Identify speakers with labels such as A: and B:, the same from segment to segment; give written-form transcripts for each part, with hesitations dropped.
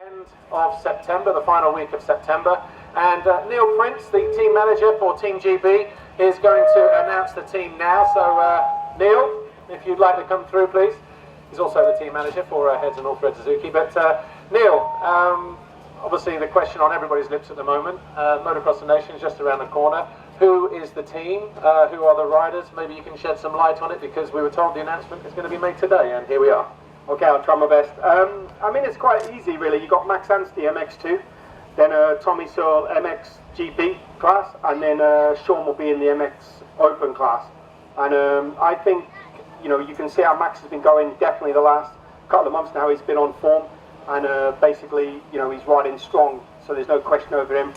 A: End of September, the final week of September, and Neil Prince, the team manager for Team GB, is going to announce the team now. So Neil, if you'd like to come through, please. He's also the team manager for Heads and All Thread Suzuki. But Neil, obviously the question on everybody's lips at the moment, Motocross the Nation is just around the corner. Who is the team? Who are the riders? Maybe you can shed some light on it, because we were told the announcement is going to be made today, and here we are.
B: Okay, I'll try my best. I mean, it's quite easy, really. You've got Max Anstie, MX2, then Tommy Searle, MXGP class, and then Shaun will be in the MX Open class. And I think, you know, you can see how Max has been going definitely the last couple of months now. He's been on form, and basically, you know, he's riding strong, so there's no question over him.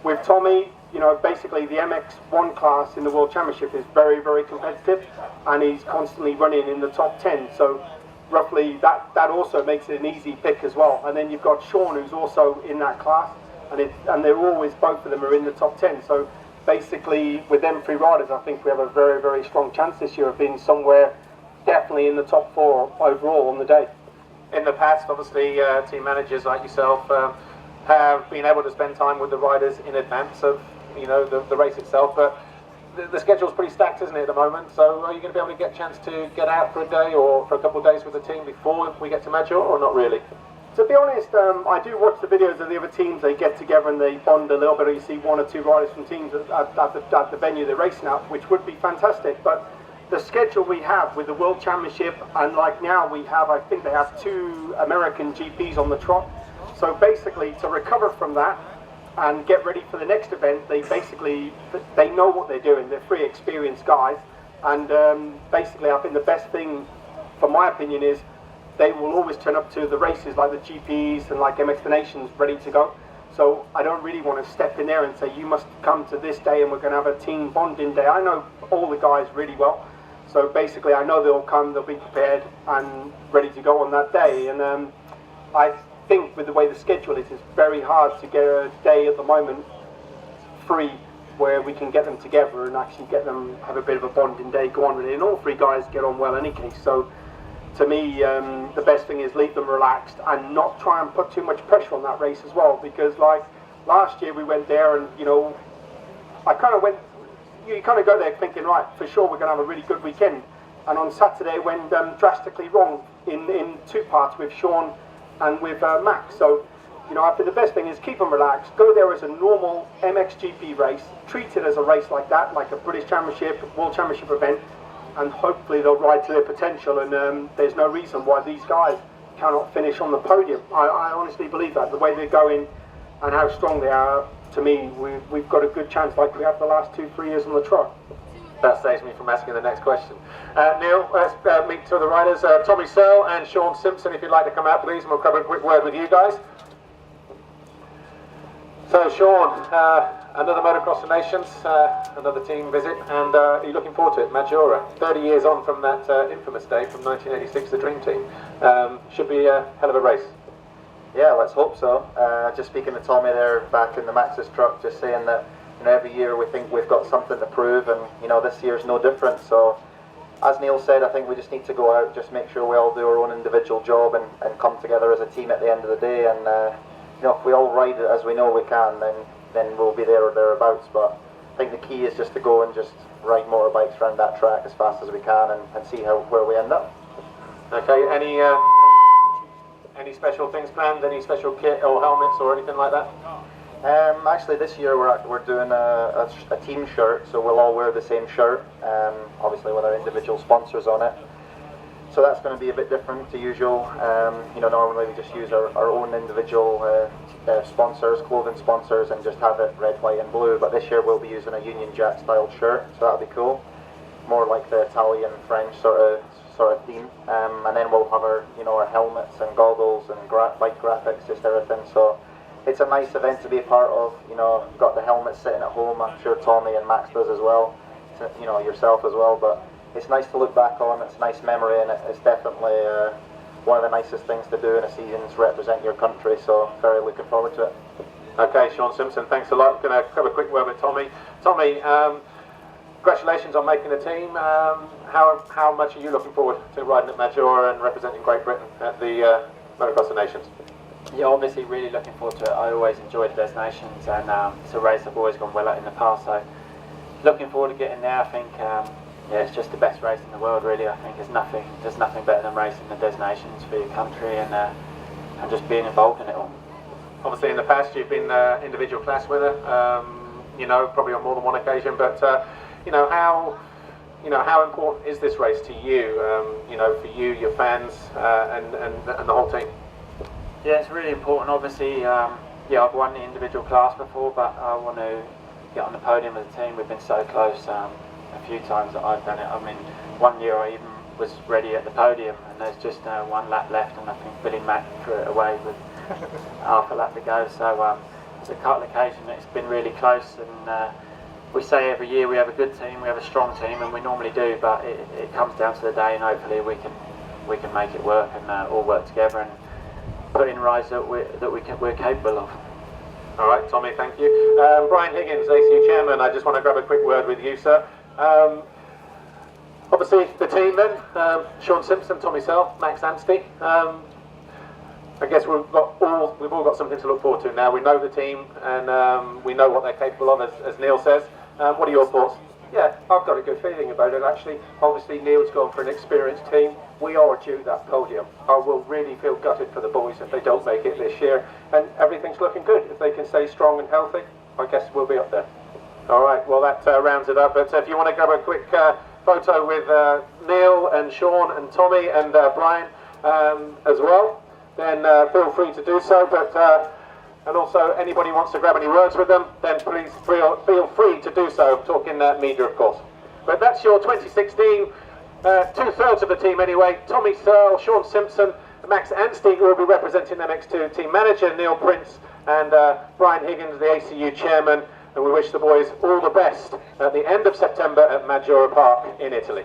B: With Tommy, you know, basically the MX1 class in the World Championship is very, very competitive, and he's constantly running in the top 10. So roughly that also makes it an easy pick as well. And then you've got Shaun, who's also in that class, and they're always, both of them are in the top 10. So basically with them three riders, I think we have a very, very strong chance this year of being somewhere definitely in the top 4 overall on the day.
A: In the past, obviously, team managers like yourself have been able to spend time with the riders in advance of, you know, the race itself, but the schedule's pretty stacked, isn't it, at the moment? So are you going to be able to get a chance to get out for a day or for a couple of days with the team before we get to Major, or not really?
B: To be honest, I do watch the videos of the other teams. They get together and they bond a little bit. You see 1 or 2 riders from teams at the venue they're racing at, which would be fantastic. But the schedule we have with the World Championship, and like now we have, I think they have 2 American GPs on the trot. So basically, to recover from that and get ready for the next event, they know what they're doing. They're 3 experienced guys, and basically I think the best thing, for my opinion, is they will always turn up to the races like the GPs and like MX the Nations ready to go. So I don't really want to step in there and say you must come to this day and we're going to have a team bonding day. I know all the guys really well, so basically I know they'll come, they'll be prepared and ready to go on that day. And I think with the way the schedule is, it's very hard to get a day at the moment free where we can get them together and actually get them, have a bit of a bonding day, go on with it. And all 3 guys get on well in any case. So to me, the best thing is leave them relaxed and not try and put too much pressure on that race as well, because like last year we went there and, you know, I kind of went, you kind of go there thinking, right, for sure we're going to have a really good weekend. And on Saturday it went drastically wrong in 2 parts with Shaun and with Max. So, you know, I think the best thing is keep them relaxed, go there as a normal MXGP race, treat it as a race like that, like a British Championship, World Championship event, and hopefully they'll ride to their potential. And there's no reason why these guys cannot finish on the podium. I honestly believe that, the way they're going and how strong they are. To me, we've got a good chance like we have the last 2-3 years on the trot.
A: That saves me from asking the next question. Neil, let's meet 2 of the riders, Tommy Searle and Shaun Simpson, if you'd like to come out, please, and we'll cover a quick word with you guys. So, Shaun, another Motocross of Nations, another team visit, and are you looking forward to it? Majora, 30 years on from that infamous day from 1986, the Dream Team. Should be a hell of a race.
C: Yeah, let's hope so. Just speaking to Tommy there back in the Max's truck, just saying that, you know, every year we think we've got something to prove, and, you know, this year's no different. So as Neil said, I think we just need to go out, just make sure we all do our own individual job and come together as a team at the end of the day. And you know, if we all ride it as we know we can, then we'll be there or thereabouts. But I think the key is just to go and just ride motorbikes around that track as fast as we can and see where we end up.
A: Okay, any special things planned? Any special kit or helmets or anything like that?
C: Actually, this year we're doing a team shirt, so we'll all wear the same shirt, obviously with our individual sponsors on it. So that's going to be a bit different to usual. You know, normally we just use our own individual sponsors, clothing sponsors, and just have it red, white and blue. But this year we'll be using a Union Jack style shirt, so that'll be cool. More like the Italian French sort of theme. And then we'll have our, you know, our helmets and goggles and bike graphics, just everything. So it's a nice event to be a part of. You know, got the helmets sitting at home. I'm sure Tommy and Max does as well. You know, yourself as well. But it's nice to look back on. It's a nice memory, and it's definitely one of the nicest things to do in a season is represent your country. So very looking forward to it.
A: Okay, Shaun Simpson, thanks a lot. Going to have a quick word with Tommy. Tommy, congratulations on making the team. How much are you looking forward to riding at Major and representing Great Britain at the Motocross of Nations?
D: Yeah, obviously really looking forward to it. I always enjoyed the Nations, and it's a race I've always gone well at in the past, so looking forward to getting there. I think yeah, it's just the best race in the world really. I think there's nothing better than racing the Nations for your country and just being involved in it all.
A: Obviously in the past you've been individual class winner, you know, probably on more than one occasion, but you know, how important is this race to you, you know, for you, your fans, and the whole team?
D: Yeah, it's really important. Obviously, yeah, I've won the individual class before, but I want to get on the podium with the team. We've been so close a few times that I've done it. I mean, one year I even was ready at the podium, and there's just one lap left, and I think Billy Mack threw it away with half a lap to go. So it's a couple of occasions that it's been really close, and we say every year we have a good team, we have a strong team, and we normally do, but it comes down to the day, and hopefully we can make it work and all work together and put in rides that we're capable of.
A: All right, Tommy, thank you. Brian Higgins, ACU Chairman, I just want to grab a quick word with you, sir. Obviously, the team then, Shaun Simpson, Tommy Searle, Max Anstie. I guess we've all got something to look forward to now. We know the team, and we know what they're capable of, as Neil says. What are your thoughts?
B: Yeah, I've got a good feeling about it actually. Obviously Neil's gone for an experienced team. We are due that podium. I will really feel gutted for the boys if they don't make it this year. And everything's looking good. If they can stay strong and healthy, I guess we'll be up there.
A: All right, well that rounds it up. But if you want to grab a quick photo with Neil and Shaun and Tommy and Brian as well, then feel free to do so. But and also, anybody wants to grab any words with them, then please feel free to do so. I'm talking media, of course. But that's your 2016, two-thirds of the team anyway. Tommy Searle, Shaun Simpson, Max Anstie, who will be representing MX2 team manager, Neil Prince, and Brian Higgins, the ACU chairman. And we wish the boys all the best at the end of September at Maggiore Park in Italy.